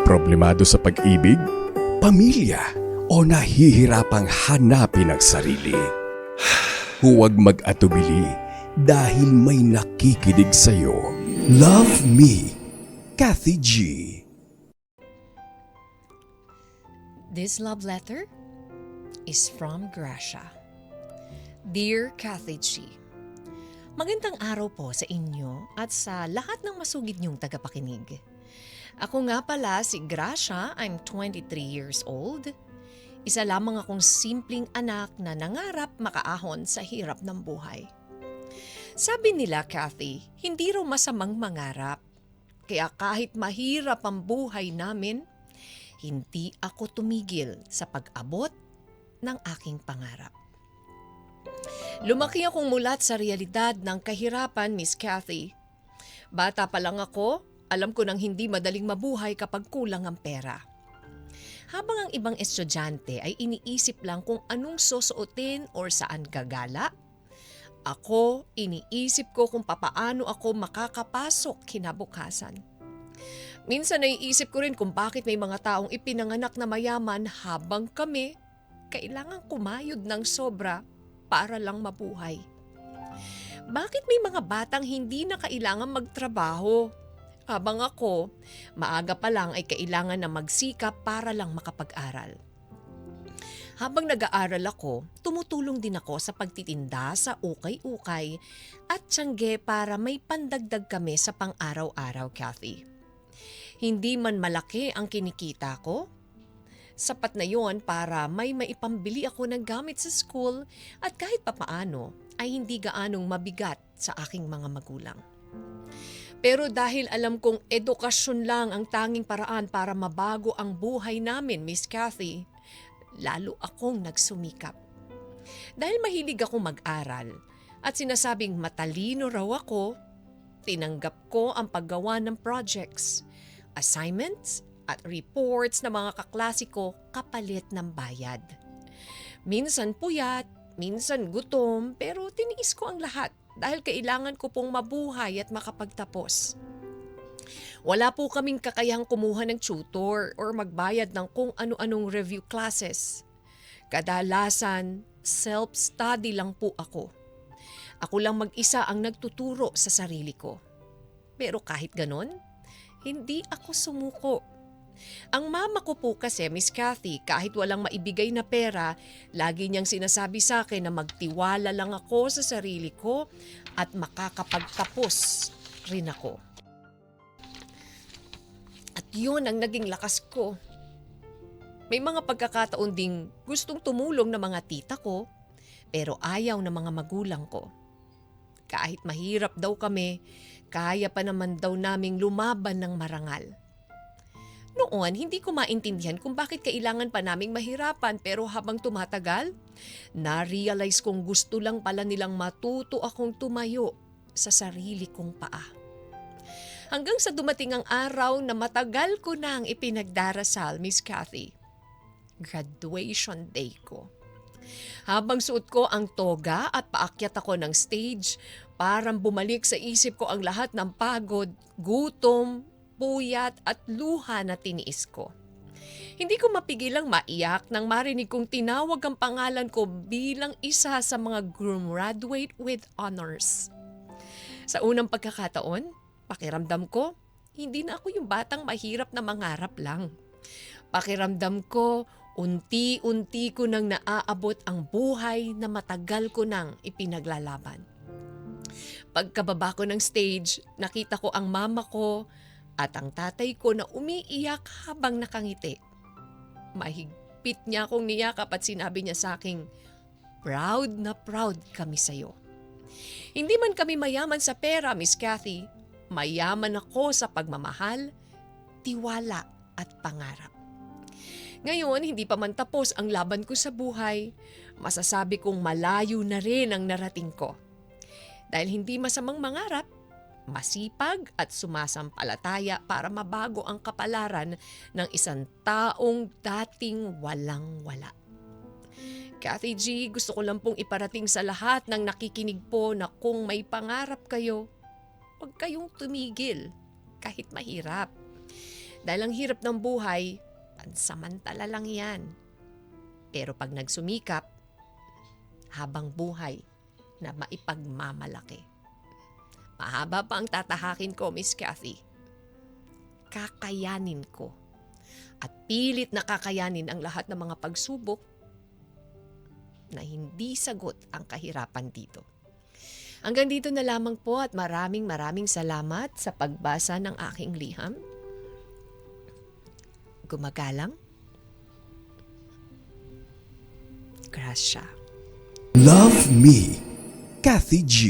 Problemado sa pag-ibig, pamilya, o nahihirapang hanapin ang sarili? Huwag mag-atubili dahil may nakikinig sa'yo. Love Me, Kathy G. This love letter is from Gracia. Dear Kathy G, magandang araw po sa inyo at sa lahat ng masugid niyong tagapakinig. Ako nga pala si Gracia, I'm 23 years old. Isa lamang akong simpleng anak na nangarap makaahon sa hirap ng buhay. Sabi nila, Kathy, hindi raw masamang mangarap. Kaya kahit mahirap ang buhay namin, hindi ako tumigil sa pag-abot ng aking pangarap. Lumaki akong mulat sa realidad ng kahirapan, Miss Kathy. Bata pa lang ako, alam ko nang hindi madaling mabuhay kapag kulang ang pera. Habang ang ibang estudyante ay iniisip lang kung anong susuotin or saan gagala, ako iniisip ko kung papaano ako makakapasok kinabukasan. Minsan naiisip ko rin kung bakit may mga taong ipinanganak na mayaman habang kami kailangang kumayod ng sobra para lang mabuhay. Bakit may mga batang hindi na kailangan magtrabaho? Habang ako, maaga pa lang ay kailangan na magsikap para lang makapag-aral. Habang nag-aaral ako, tumutulong din ako sa pagtitinda sa ukay-ukay at tiyangge para may pandagdag kami sa pang-araw-araw, Kathy. Hindi man malaki ang kinikita ko, sapat na yon para may maipambili ako ng gamit sa school at kahit papaano ay hindi gaanong mabigat sa aking mga magulang. Pero dahil alam kong edukasyon lang ang tanging paraan para mabago ang buhay namin, Miss Kathy, lalo akong nagsumikap. Dahil mahilig ako mag-aral at sinasabing matalino raw ako, tinanggap ko ang paggawa ng projects, assignments at reports ng mga kaklase ko kapalit ng bayad. Minsan puyat, minsan gutom, pero tiniis ko ang lahat dahil kailangan ko pong mabuhay at makapagtapos. Wala po kaming kakayahang kumuha ng tutor or magbayad ng kung ano-anong review classes. Kadalasan, self-study lang po ako. Ako lang mag-isa ang nagtuturo sa sarili ko. Pero kahit ganon, hindi ako sumuko. Ang mama ko po kasi, Miss Kathy, kahit walang maibigay na pera, lagi niyang sinasabi sa akin na magtiwala lang ako sa sarili ko at makakapagtapos rin ako. At yun ang naging lakas ko. May mga pagkakataon ding gustong tumulong ng mga tita ko, pero ayaw ng mga magulang ko. Kahit mahirap daw kami, kaya pa naman daw naming lumaban ng marangal. Noon, hindi ko maintindihan kung bakit kailangan pa naming mahirapan, pero habang tumatagal, na-realize kong gusto lang pala nilang matuto akong tumayo sa sarili kong paa. Hanggang sa dumating ang araw na matagal ko nang ipinagdarasal, Miss Kathy. Graduation day ko. Habang suot ko ang toga at paakyat ako ng stage, parang bumalik sa isip ko ang lahat ng pagod, gutom, puyat at luha na tiniis ko. Hindi ko mapigilang maiyak nang marinig kong tinawag ang pangalan ko bilang isa sa mga graduate with honors. Sa unang pagkakataon, pakiramdam ko, hindi na ako yung batang mahirap na mangarap lang. Pakiramdam ko, unti-unti ko nang naaabot ang buhay na matagal ko nang ipinaglalaban. Pagkababa ko ng stage, nakita ko ang mama ko at ang tatay ko na umiiyak habang nakangiti. Mahigpit niya akong niyakap at sinabi niya sa akin, proud na proud kami sa'yo. Hindi man kami mayaman sa pera, Miss Kathy, mayaman ako sa pagmamahal, tiwala at pangarap. Ngayon, hindi pa man tapos ang laban ko sa buhay, masasabi kong malayo na rin ang narating ko. Dahil hindi masamang mangarap, masipag at sumasampalataya para mabago ang kapalaran ng isang taong dating walang-wala. Kathy G, gusto ko lang pong iparating sa lahat ng nakikinig po na kung may pangarap kayo, huwag kayong tumigil kahit mahirap. Dahil ang hirap ng buhay, pansamantala lang yan. Pero pag nagsumikap, habang buhay na maipagmamalaki. Mahaba pa ang tatahakin ko, Miss Cathy. Kakayanin ko. At pilit na kakayanin ang lahat ng mga pagsubok na hindi sagot ang kahirapan dito. Hanggang dito na lamang po at maraming salamat sa pagbasa ng aking liham. Gumagalang. Gracia. Love Me, Kathy G.